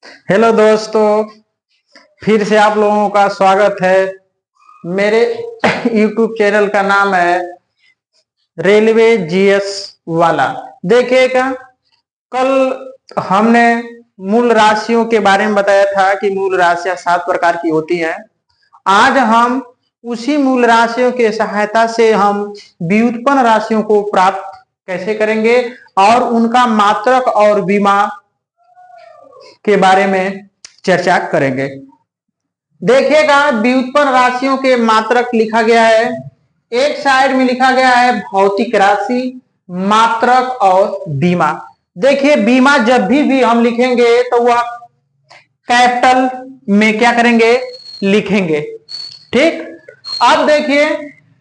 Hello दोस्तों, फिर से आप लोगों का स्वागत है। मेरे YouTube चैनल का नाम है रेलवे जीएस वाला। देखिएगा, कल हमने मूल राशियों के बारे में बताया था कि मूल राशियां 7 प्रकार की होती हैं। आज हम उसी मूल राशियों के सहायता से हम व्युत्पन्न राशियों को प्राप्त कैसे करेंगे और उनका मात्रक और विमा के बारे में चर्चा करेंगे। देखिएगा, व्युत्पन्न राशियों के मात्रक लिखा गया है, एक साइड में लिखा गया है भौतिक राशि, मात्रक और बीमा। देखिए, बीमा जब भी हम लिखेंगे तो वह कैपिटल में क्या करेंगे, लिखेंगे। ठीक। अब देखिए,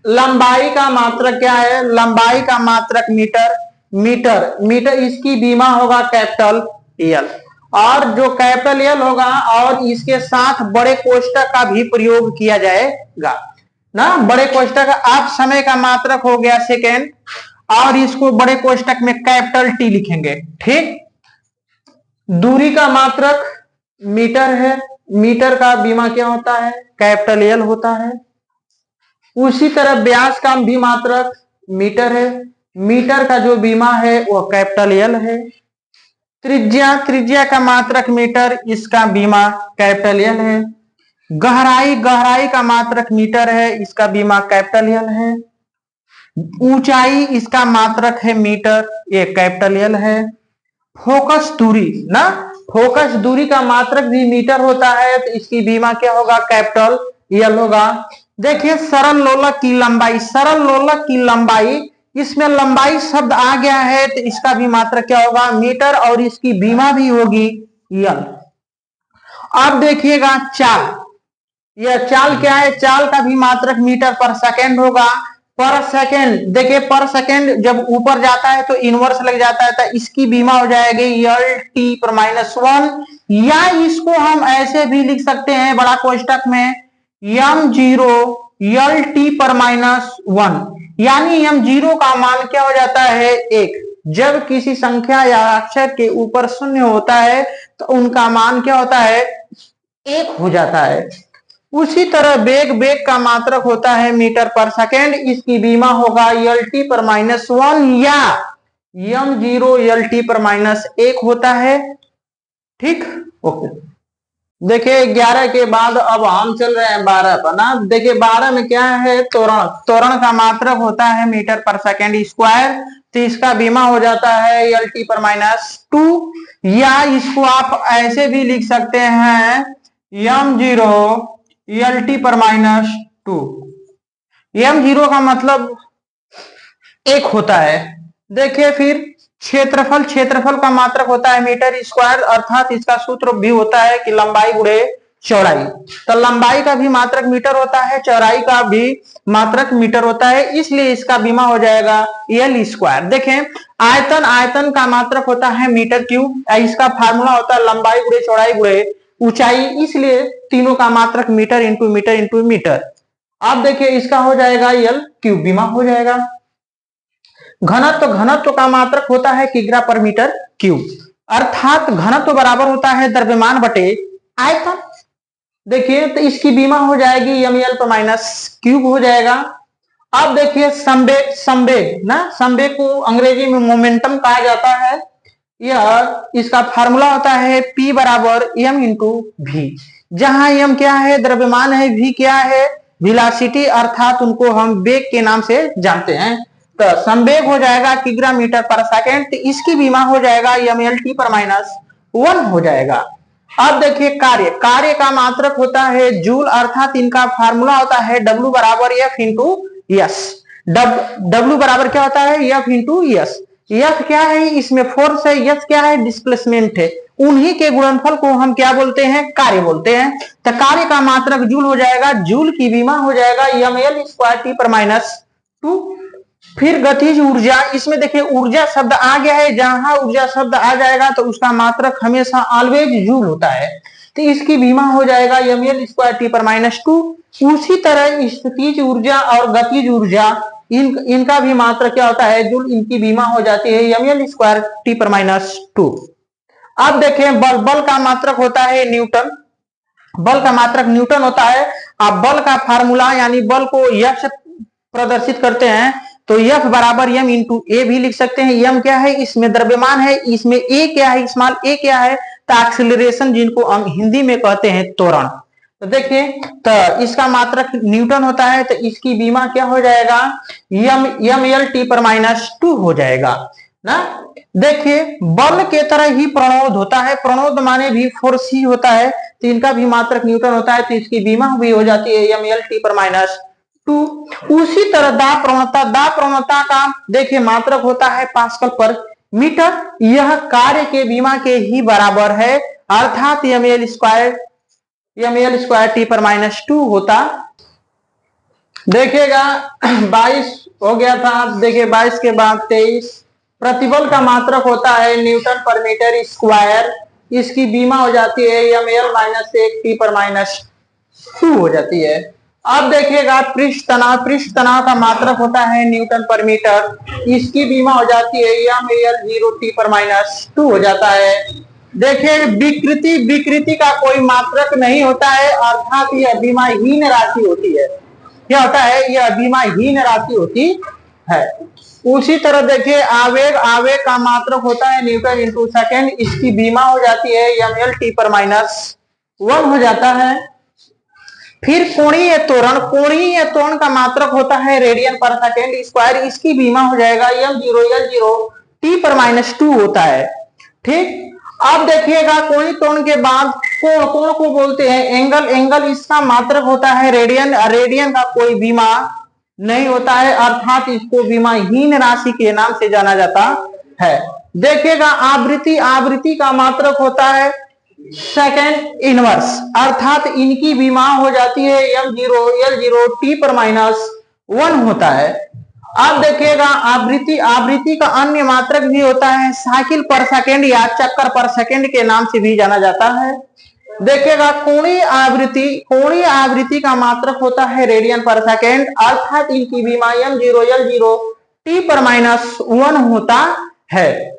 लंबाई का मात्रक क्या है? लंबाई का मात्रक मीटर। मीटर मीटर इसकी बीमा होगा कैपिटल एल, और जो कैपिटल एल होगा और इसके साथ बड़े कोष्टक का भी प्रयोग किया जाएगा ना। बड़े कोष्टक का आप समय का मात्रक हो गया सेकेंड, और इसको बड़े कोष्टक में कैपिटल टी लिखेंगे। ठीक। दूरी का मात्रक मीटर है, मीटर का बीमा क्या होता है? कैपिटल एल होता है। उसी तरह व्यास का भी मात्रक मीटर है, मीटर का जो बीमा है वह कैपिटल एल है। त्रिज्या का मात्रक मीटर, इसका बीमा कैपिटल एल है। गहराई का मात्रक मीटर है, इसका बीमा कैपिटल एल है। ऊंचाई इसका मात्रक है मीटर, ये कैपिटल एल है। फोकस दूरी ना, फोकस दूरी का मात्रक भी मीटर होता है, तो इसकी बीमा क्या होगा? कैपिटल एल होगा। देखिए, सरल लोलक की लंबाई, सरल लोलक की लंबाई, इसमें लंबाई शब्द आ गया है तो इसका भी मात्रक क्या होगा? मीटर, और इसकी बीमा भी होगी एल। अब देखिएगा चाल, यह चाल क्या है? चाल का भी मात्रक मीटर पर सेकेंड होगा। पर सेकेंड, देखिए पर सेकेंड जब ऊपर जाता है तो इनवर्स लग जाता है, तो इसकी बीमा हो जाएगी एल टी पर -1, या इसको हम ऐसे भी लिख सकते हैं बड़ा कोष्टक में m0 एल टी पर -1, यानी m0 का मान क्या हो जाता है? 1। जब किसी संख्या या अक्षर के ऊपर शून्य होता है तो उनका मान क्या होता है? 1 हो जाता है। उसी तरह वेग का मात्रक होता है मीटर पर सेकेंड, इसकी बीमा होगा एल टी पर -1 या m0 एल टी पर -1 होता है। ठीक। ओके। देखिए, 11 के बाद अब हम चल रहे हैं 12 पर ना। देखिए, 12 में क्या है? त्वरण। त्वरण का मात्रक होता है मीटर पर सेकेंड स्क्वायर, तो इसका बीमा हो जाता है एल टी पर -2, या इसको आप ऐसे भी लिख सकते हैं m0 एल टी पर -2। m0 का मतलब 1 होता है। देखिए, फिर क्षेत्रफल, क्षेत्रफल का मात्रक होता है मीटर स्क्वायर, अर्थात इसका सूत्र भी होता है कि लंबाई गुणे चौड़ाई। तो लंबाई का भी मात्रक मीटर होता है, चौड़ाई का भी मात्रक मीटर होता है, इसलिए इसका बीमा हो जाएगा एल स्क्वायर। देखें, आयतन, आयतन का मात्रक होता है मीटर क्यूब, इसका फार्मूला होता है लंबाई गुणे चौड़ाई गुणे ऊंचाई, इसलिए तीनों का मात्रक metre into metre into metre. अब देखिए, इसका हो जाएगा एल क्यूब, बीमा हो जाएगा। घनत्व, घनत्व का मात्रक होता है किग्रा पर मीटर क्यूब, अर्थात घनत्व बराबर होता है द्रव्यमान बटे आयतन। देखिए, तो इसकी बीमा हो जाएगी ml पर -क्यूब हो जाएगा। अब देखिए, संवेग, संवेग ना, संवेग को अंग्रेजी में मोमेंटम कहा जाता है। यह इसका फार्मूला होता है P बराबर m इंटू वी, जहां m क्या है? द्रव्यमान है, v क्या है? वेलोसिटी, अर्थात उनको हम वेग के नाम से जानते हैं। तो संवेग हो जाएगा किग्रा मीटर पर सेकेंड, तो इसकी बीमा हो जाएगा ml t पर -1 हो जाएगा। अब देखिए, कार्य, कार्य का मात्रक होता है जूल, अर्थात इनका फार्मूला होता है W बराबर F इंटू एस। W बराबर क्या होता है? F into S. F क्या है? इसमें फोर्स है, S क्या है? डिस्प्लेसमेंट है। उन्हीं के गुणनफल को हम क्या बोलते हैं? कार्य बोलते हैं। तो कार्य का मात्रक जूल हो जाएगा, जूल की बीमा हो जाएगा ml स्क्वायर टी पर -2। फिर गतिज ऊर्जा, इसमें देखिए ऊर्जा शब्द आ गया है, जहां ऊर्जा शब्द आ जाएगा तो उसका मात्रक हमेशा ऑलवेज जूल होता है, तो इसकी बीमा हो जाएगा ml स्क्वायर टी पर -2। उसी तरह स्थितिज ऊर्जा और गतिज ऊर्जा, इनका भी मात्रक क्या होता है? जूल, इनकी बीमा हो जाती है ml स्क्वायर टी पर -2। अब देखें बल, बल का मात्रक होता है न्यूटन, बल का मात्रक न्यूटन होता है। आप बल का फार्मूला यानी बल को F से प्रदर्शित करते हैं तो F बराबर m इंटू ए भी लिख सकते हैं। m क्या है, इसमें द्रव्यमान है, इसमें a क्या है, स्मॉल a क्या है, तो एक्सीलरेशन जिनको हम हिंदी में कहते हैं त्वरण। तो देखिए तो इसका मात्रक न्यूटन होता है, तो इसकी बीमा क्या हो जाएगा, m l t पर -2 हो जाएगा ना। देखिए बल के तरह ही प्रणोद होता है, प्रणोद माने भी फोर्स ही होता है, तो इनका भी मात्रक न्यूटन होता है, तो इसकी बीमा भी हो जाती है m l t पर -2। उसी तरह दाब प्रवणता, दाब प्रवणता का देखिए मात्रक होता है पास्कल पर मीटर, यह कार्य के बीमा के ही बराबर है, अर्थात ml स्क्वायर t पर -2 होता। देखिएगा 22 हो गया था, देखिए 22 के बाद 23, प्रतिबल का मात्रक होता है न्यूटन पर मीटर स्क्वायर, इसकी बीमा हो जाती है ml -1 t पर -2 हो जाती है। अब देखिएगा पृष्ठ तनाव, पृष्ठ तनाव का मात्रक होता है न्यूटन पर मीटर, इसकी बीमा हो जाती है ml 0 t पर -2 हो जाता है। देखिए विकृति, विकृति का कोई मात्रक नहीं होता है, अर्थात यह बीमाहीन राशि होती है। क्या होता है, यह बीमाहीन राशि होती है। उसी तरह देखिए आवेग, आवेग का मात्रक होता है न्यूटन इंटू सेकेंड, इसकी बीमा हो जाती है ml t पर -1 हो जाता है। फिर कोणीय त्वरण, कोणीय त्वरण का मात्रक होता है रेडियन पर सेकेंड स्क्वायर, इसकी बीमा हो जाएगा m0 l0 t पर -2 होता है। ठीक, अब देखिएगा कोणीय त्वरण के बाद कोण, कोण को बोलते हैं एंगल, एंगल इसका मात्रक होता है रेडियन, रेडियन का कोई बीमा नहीं होता है, अर्थात इसको बीमाहीन राशि के नाम से जाना जाता है। देखिएगा आवृत्ति, आवृत्ति का मात्रक होता है सेकेंड इनवर्स, अर्थात इनकी बीमा हो जाती है m0 l0 t पर -1 होता है। अब देखिएगा आवृत्ति, आवृत्ति का अन्य मात्रक भी होता है साइकिल पर सेकेंड या चक्कर पर सेकेंड के नाम से भी जाना जाता है। देखिएगा कोणीय आवृत्ति, कोणीय आवृत्ति का मात्रक होता है रेडियन पर सेकेंड, अर्थात इनकी बीमा m0 l0 t पर -1 होता है।